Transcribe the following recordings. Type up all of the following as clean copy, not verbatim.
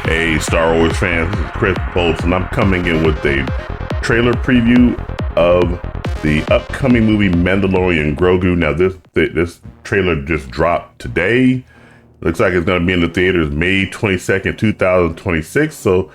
Hey, Star Wars fans, this is Chris Boltz, and I'm coming in with a trailer preview of the upcoming movie Mandalorian and Grogu. Now, this trailer just dropped today. Looks like it's going to be in the theaters May 22nd, 2026. So,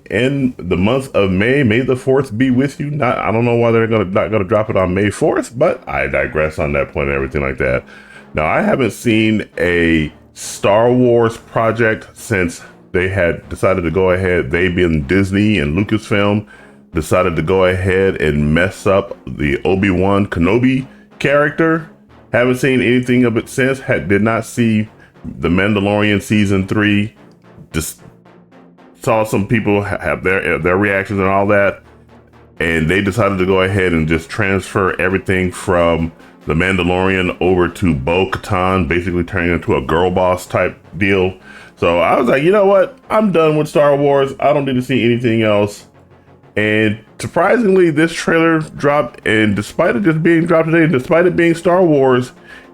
in the month of May the 4th be with you. I don't know why they're not going to drop it on May 4th, but I digress on that point and everything like that. Now, I haven't seen a Star Wars project since they had decided to go ahead. They being Disney and Lucasfilm decided to go ahead and mess up the Obi-Wan Kenobi character. Haven't seen anything of it since. Did not see The Mandalorian season 3. Just saw some people have their reactions and all that, and they decided to go ahead and just transfer everything from The Mandalorian over to Bo-Katan, basically turning into a girl boss type deal. So I was like, you know what? I'm done with Star Wars. I don't need to see anything else. And surprisingly, this trailer dropped, and despite it just being dropped today, and despite it being Star Wars,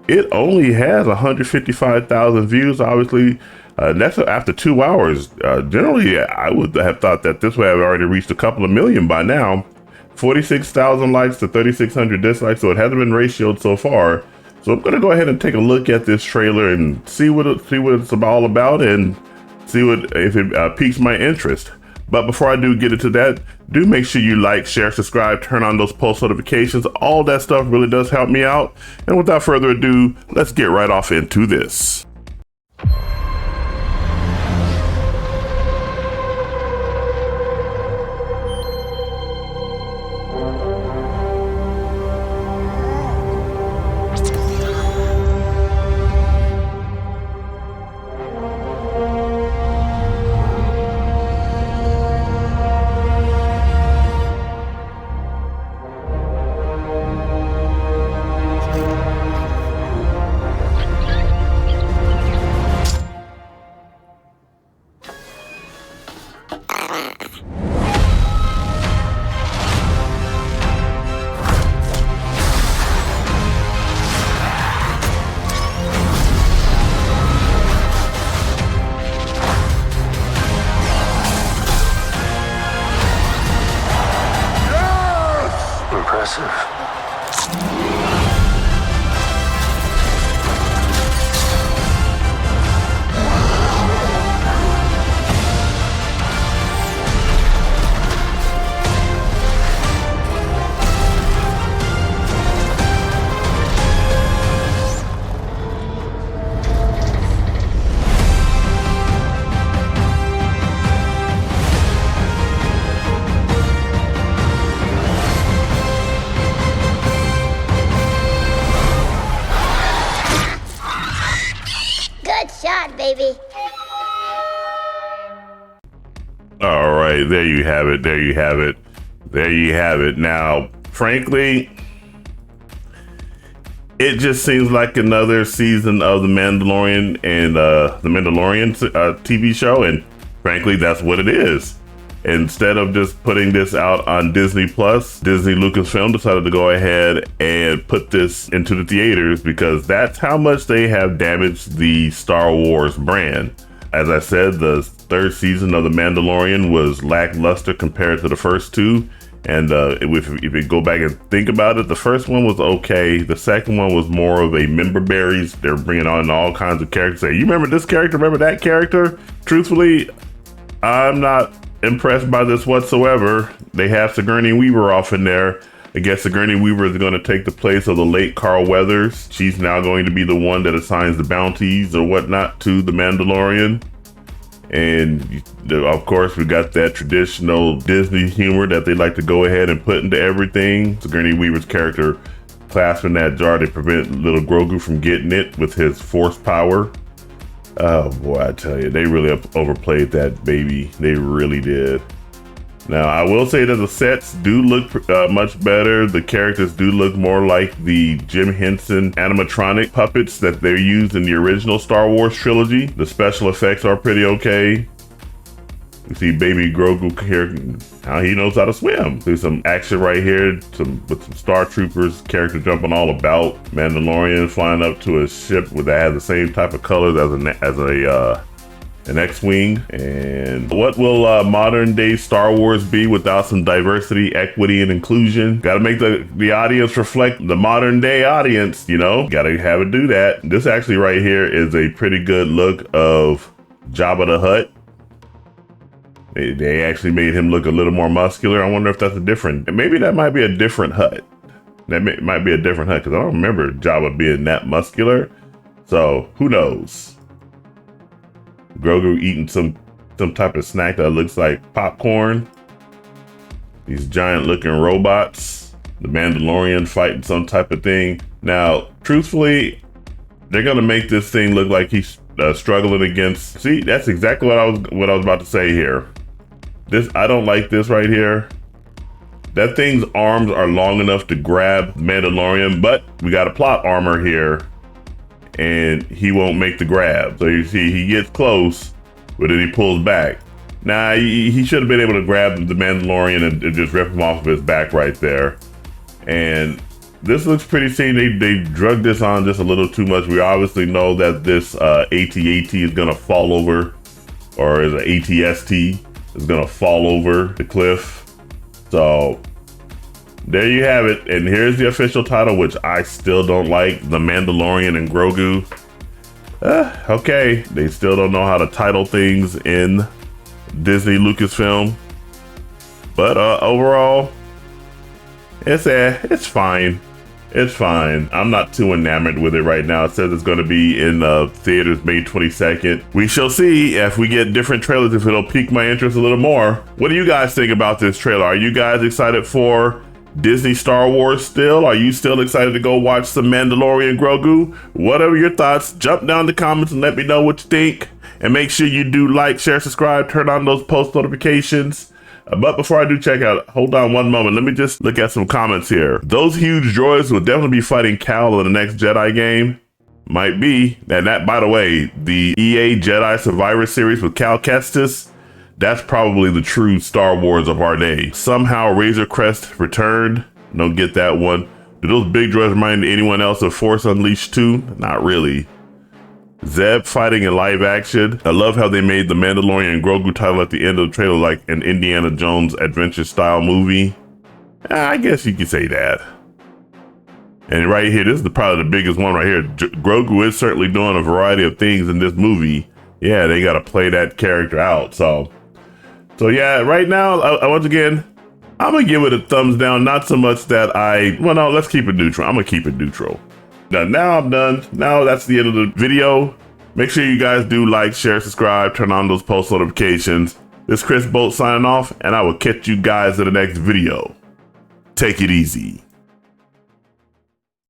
it only has 155,000 views. Obviously, that's after 2 hours. Generally, I would have thought that this would have already reached a couple of million by now. 46,000 likes to 3,600 dislikes, so it hasn't been ratioed so far. So I'm gonna go ahead and take a look at this trailer and see what it's all about, and see if it piques my interest. But before I do get into that, do make sure you like, share, subscribe, turn on those post notifications. All that stuff really does help me out. And without further ado, let's get right off into this. Impressive. Shot, baby. All right, there you have it. There you have it. There you have it. Now, frankly, it just seems like another season of The Mandalorian and The Mandalorian TV show, and frankly, that's what it is. Instead of just putting this out on Disney Plus, Disney Lucasfilm decided to go ahead and put this into the theaters because that's how much they have damaged the Star Wars brand. As I said, the third season of The Mandalorian was lackluster compared to the first two. And if you go back and think about it, the first one was okay. The second one was more of a member berries. They're bringing on all kinds of characters. Say, you remember this character? Remember that character? Truthfully, I'm not impressed by this whatsoever. They have Sigourney Weaver off in there. I guess Sigourney Weaver is going to take the place of the late Carl Weathers. She's now going to be the one that assigns the bounties or whatnot to the Mandalorian. And of course, we got that traditional Disney humor that they like to go ahead and put into everything. Sigourney Weaver's character clasping that jar to prevent little Grogu from getting it with his force power. Oh boy, I tell you, they really overplayed that baby. They really did. Now, I will say that the sets do look much better. The characters do look more like the Jim Henson animatronic puppets that they used in the original Star Wars trilogy. The special effects are pretty okay. You see baby Grogu here, how he knows how to swim. There's some action right here, with some Star Troopers character jumping all about. Mandalorian flying up to a ship that has the same type of colors as an X-Wing. And what will modern day Star Wars be without some diversity, equity, and inclusion? Got to make the audience reflect the modern day audience, you know? Got to have it do that. This actually right here is a pretty good look of Jabba the Hutt. They actually made him look a little more muscular. I wonder if that's maybe that might be a different Hutt. Might be a different Hutt, because I don't remember Jabba being that muscular. So who knows? Grogu eating some type of snack that looks like popcorn. These giant looking robots. The Mandalorian fighting some type of thing. Now, truthfully, they're gonna make this thing look like he's struggling against. See, that's exactly what I was about to say here. I don't like this right here. That thing's arms are long enough to grab Mandalorian, but we got a plot armor here, and he won't make the grab. So you see, he gets close, but then he pulls back. Now, he should have been able to grab the Mandalorian and just rip him off of his back right there. And this looks pretty seen. They drugged this on just a little too much. We obviously know that this AT-AT is gonna fall over, or is an ATST is gonna fall over the cliff. So there you have it. And here's the official title, which I still don't like, The Mandalorian and Grogu. Okay, they still don't know how to title things in Disney Lucasfilm. But overall, it's fine. It's fine. I'm not too enamored with it right now. It says it's going to be in theaters May 22nd. We shall see if we get different trailers, if it'll pique my interest a little more. What do you guys think about this trailer? Are you guys excited for Disney Star Wars still? Are you still excited to go watch some Mandalorian Grogu? Whatever your thoughts, jump down in the comments and let me know what you think. And make sure you do like, share, subscribe, turn on those post notifications. But before I do check out, hold on one moment. Let me just look at some comments here. Those huge droids will definitely be fighting Cal in the next Jedi game. Might be. And that, by the way, the EA Jedi Survivor series with Cal Kestis, that's probably the true Star Wars of our day. Somehow Razor Crest returned. Don't get that one. Do those big droids remind anyone else of Force Unleashed 2? Not really. Zeb fighting in live action. I love how they made the Mandalorian and Grogu title at the end of the trailer like an Indiana Jones adventure style movie. I guess you could say that. And right here, this is probably the biggest one right here. Grogu is certainly doing a variety of things in this movie. Yeah, they got to play that character out. So yeah, right now, once again, I'm going to give it a thumbs down. Not so much that well, no, let's keep it neutral. I'm going to keep it neutral. Now I'm done. Now that's the end of the video. Make sure you guys do like, share, subscribe, turn on those post notifications. This is Chris Bolt signing off, and I will catch you guys in the next video. Take it easy.